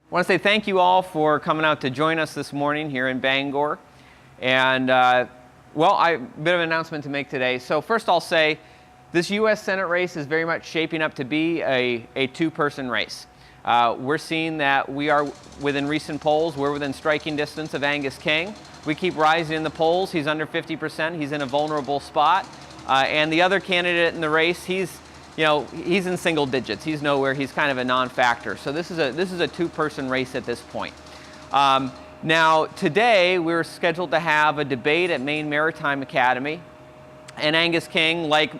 I want to say thank you all for coming out to join us this morning here in Bangor. And, well, a bit of an announcement to make today. So first I'll say this U.S. Senate race is very much shaping up to be a two-person race. We're seeing that we are within recent polls, we're within striking distance of Angus King. We keep rising in the polls. He's under 50%. He's in a vulnerable spot. And the other candidate in the race, he's in single digits. He's nowhere. He's kind of a non-factor. So this is a two-person race at this point. Now, today we're scheduled to have a debate at Maine Maritime Academy. And Angus King, like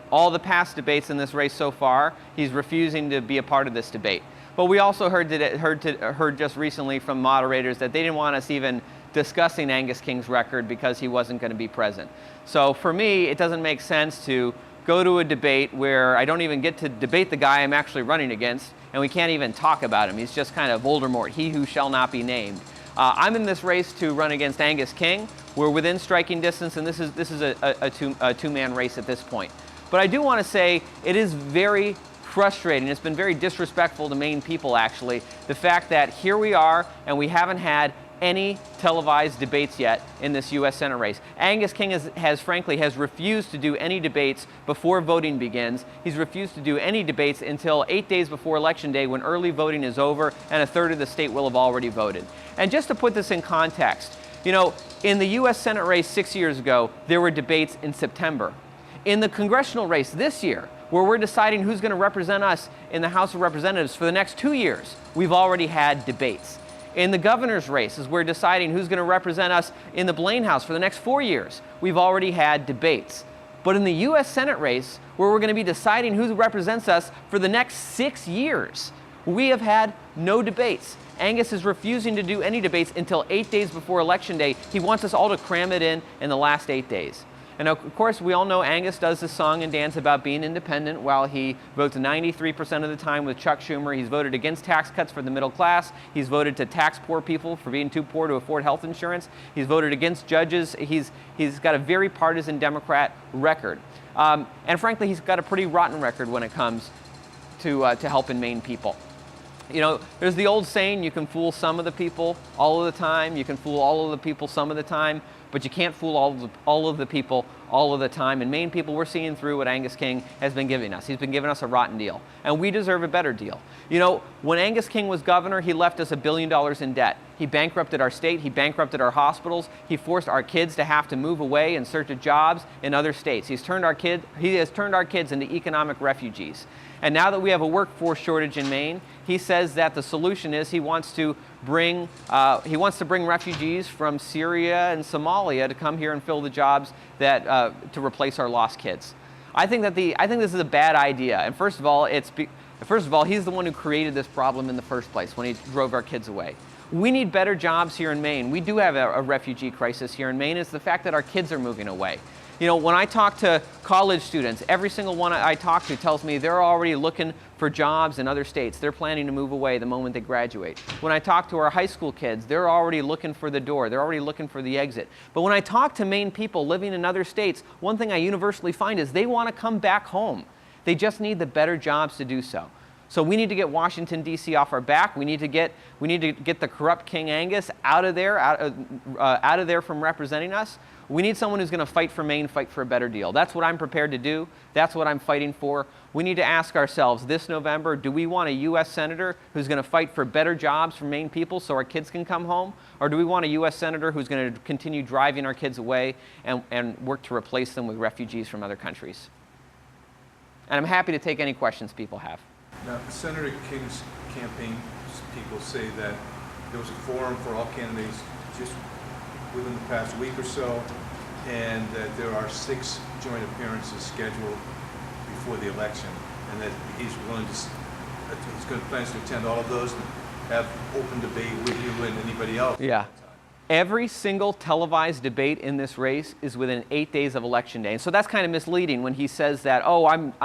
all the past debates in this race so far, he's refusing to be a part of this debate. But we also heard just recently from moderators that they didn't want us even discussing Angus King's record because he wasn't going to be present. So for me, it doesn't make sense to go to a debate where I don't even get to debate the guy I'm actually running against, and we can't even talk about him. He's just kind of Voldemort, he who shall not be named. I'm in this race to run against Angus King. We're within striking distance, and this is a two-man race at this point. But I do want to say it is very frustrating. It's been very disrespectful to Maine people, actually, the fact that here we are and we haven't had any televised debates yet in this U.S. Senate race. Angus King has refused to do any debates before voting begins. He's refused to do any debates until 8 days before Election Day, when early voting is over and a third of the state will have already voted. And just to put this in context, in the U.S. Senate race 6 years ago, there were debates in September. In the congressional race this year, where we're deciding who's going to represent us in the House of Representatives for the next 2 years, we've already had debates. In the governor's race, as we're deciding who's going to represent us in the Blaine House for the next 4 years, we've already had debates. But in the U.S. Senate race, where we're going to be deciding who represents us for the next 6 years, we have had no debates. Angus is refusing to do any debates until 8 days before Election Day. He wants us all to cram it in the last 8 days. And of course, we all know Angus does this song and dance about being independent while he votes 93% of the time with Chuck Schumer. He's voted against tax cuts for the middle class. He's voted to tax poor people for being too poor to afford health insurance. He's voted against judges. He's got a very partisan Democrat record. And frankly, he's got a pretty rotten record when it comes to helping Maine people. There's the old saying, you can fool some of the people all of the time. You can fool all of the people some of the time. But you can't fool all of the people all of the time. And Maine people, we're seeing through what Angus King has been giving us. He's been giving us a rotten deal. And we deserve a better deal. When Angus King was governor, he left us $1 billion in debt. He bankrupted our state. He bankrupted our hospitals. He forced our kids to have to move away in search of jobs in other states. He has turned our kids into economic refugees. And now that we have a workforce shortage in Maine, he says that the solution is he wants to bring refugees from Syria and Somalia to come here and fill the jobs to replace our lost kids. I think this is a bad idea. And first of all, he's the one who created this problem in the first place when he drove our kids away. We need better jobs here in Maine. We do have a refugee crisis here in Maine. It's the fact that our kids are moving away. When I talk to college students, every single one I talk to tells me they're already looking for jobs in other states. They're planning to move away the moment they graduate. When I talk to our high school kids, they're already looking for the door. They're already looking for the exit. But when I talk to Maine people living in other states, one thing I universally find is they want to come back home. They just need the better jobs to do so. So we need to get Washington, D.C. off our back. We need to get the corrupt King Angus out of there from representing us. We need someone who's going to fight for Maine, fight for a better deal. That's what I'm prepared to do. That's what I'm fighting for. We need to ask ourselves this November, do we want a U.S. Senator who's going to fight for better jobs for Maine people so our kids can come home? Or do we want a U.S. Senator who's going to continue driving our kids away and work to replace them with refugees from other countries? And I'm happy to take any questions people have. Now, Senator King's campaign people say that there was a forum for all candidates just within the past week or so, and that there are 6 joint appearances scheduled before the election, and that he's plans to attend all of those and have open debate with you and anybody else. Yeah. Every single televised debate in this race is within 8 days of Election Day. And so that's kind of misleading when he says that,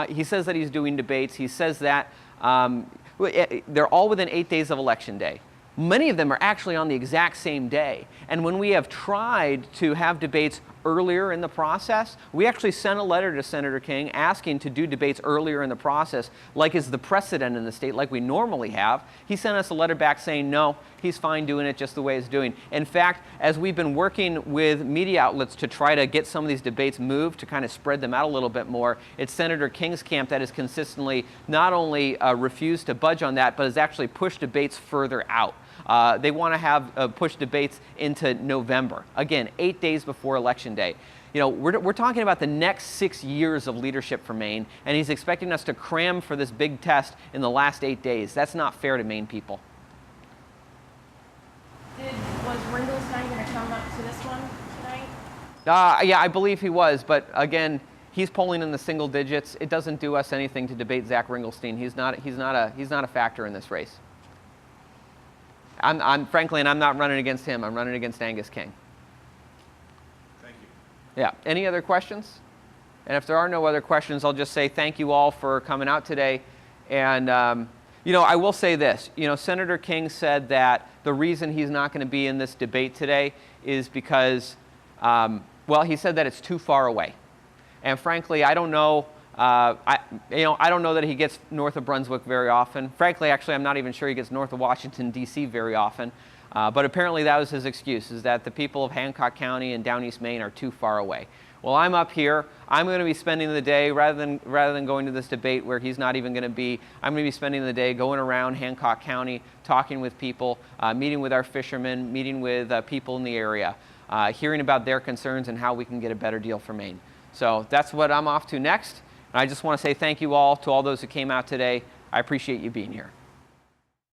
he says that he's doing debates. He says that they're all within 8 days of Election Day. Many of them are actually on the exact same day. And when we have tried to have debates earlier in the process. We actually sent a letter to Senator King asking to do debates earlier in the process, like is the precedent in the state, like we normally have. He sent us a letter back saying no, he's fine doing it just the way it's doing. In fact, as we've been working with media outlets to try to get some of these debates moved, to kind of spread them out a little bit more, it's Senator King's camp that has consistently not only refused to budge on that, but has actually pushed debates further out. They want to have push debates into November. Again, 8 days before Election Day. You know, we're talking about the next 6 years of leadership for Maine, and he's expecting us to cram for this big test in the last 8 days. That's not fair to Maine people. Was Ringelstein going to come up to this one tonight? Yeah, I believe he was, but again, he's polling in the single digits. It doesn't do us anything to debate Zach Ringelstein. He's not a factor in this race. Frankly, and I'm not running against him. I'm running against Angus King. Thank you. Yeah. Any other questions? And if there are no other questions, I'll just say thank you all for coming out today. And you know, I will say this. You know, Senator King said that the reason he's not going to be in this debate today is because, well, he said that it's too far away. And frankly, I don't know. I don't know that he gets north of Brunswick very often. Frankly, actually, I'm not even sure he gets north of Washington, D.C. very often. But apparently that was his excuse, is that the people of Hancock County and down East Maine are too far away. Well, I'm up here. I'm going to be spending the day, rather than going to this debate where he's not even going to be, I'm going to be spending the day going around Hancock County, talking with people, meeting with our fishermen, meeting with people in the area, hearing about their concerns and how we can get a better deal for Maine. So that's what I'm off to next. And I just want to say thank you all to all those who came out today. I appreciate you being here.